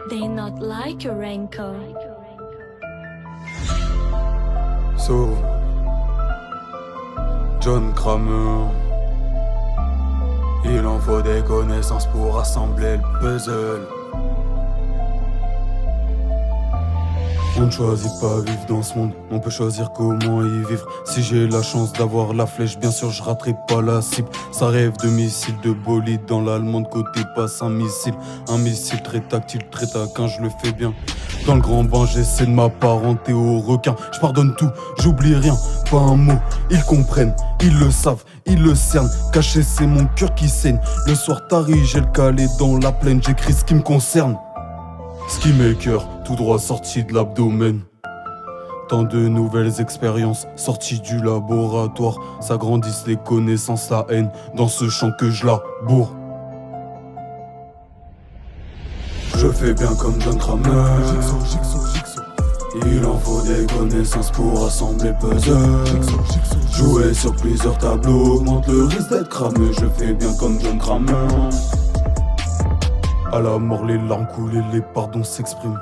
They not like a raincoat. So, John Kramer. Il en faut des connaissances pour assembler le puzzle. On ne choisit pas vivre dans ce monde, on peut choisir comment y vivre. Si j'ai la chance d'avoir la flèche, bien sûr je raterai pas la cible. Ça rêve de missiles, de bolide, dans l'allemande côté passe un missile très tactile, très taquin, je le fais bien. Dans le grand bain, j'essaie de m'apparenter au requin. Je pardonne tout, j'oublie rien, pas un mot. Ils comprennent, ils le savent, ils le cernent. Caché, c'est mon cœur qui saigne. Le soir tari, j'ai le calé dans la plaine. J'écris ce qui me concerne. Ski maker, tout droit sorti de l'abdomen. Tant de nouvelles expériences sorties du laboratoire. S'agrandissent les connaissances, la haine dans ce champ que je laboure. Je fais bien comme John Kramer. Il en faut des connaissances pour assembler puzzle. Jouer sur plusieurs tableaux augmente le risque d'être cramé. Je fais bien comme John Kramer. À la mort, les larmes coulent et les pardons s'expriment.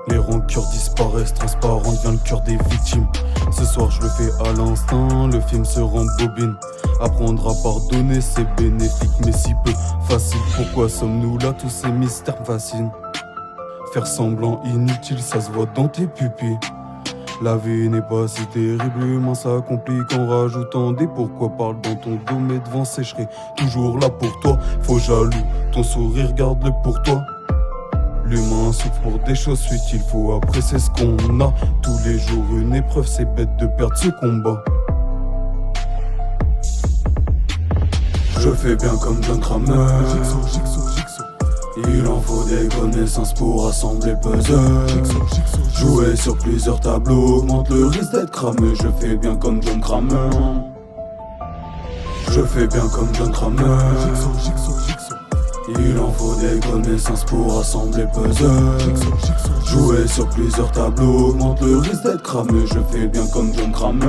Les rancœurs disparaissent, transparent devient le cœur des victimes. Ce soir je le fais à l'instinct, le film se rembobine. Apprendre à pardonner c'est bénéfique mais si peu facile. Pourquoi sommes-nous là, tous ces mystères me fascinent. Faire semblant inutile, ça se voit dans tes pupilles. La vie n'est pas si terrible, humain ça complique en rajoutant des pourquoi. Parle dans ton dos mais devant sécherai toujours là pour toi. Faux jaloux, ton sourire garde-le pour toi. L'humain souffre pour des choses futiles, faut apprécier ce qu'on a. Tous les jours une épreuve, c'est bête de perdre ce combat. Je fais bien comme John Kramer. Il en faut des connaissances pour assembler puzzle. Jouer sur plusieurs tableaux augmente le risque d'être cramé. Je fais bien comme John Kramer. Je fais bien comme John Kramer. Il en faut des connaissances pour assembler puzzle. Jouer sur plusieurs tableaux augmente le risque d'être cramé. Je fais bien comme John Kramer.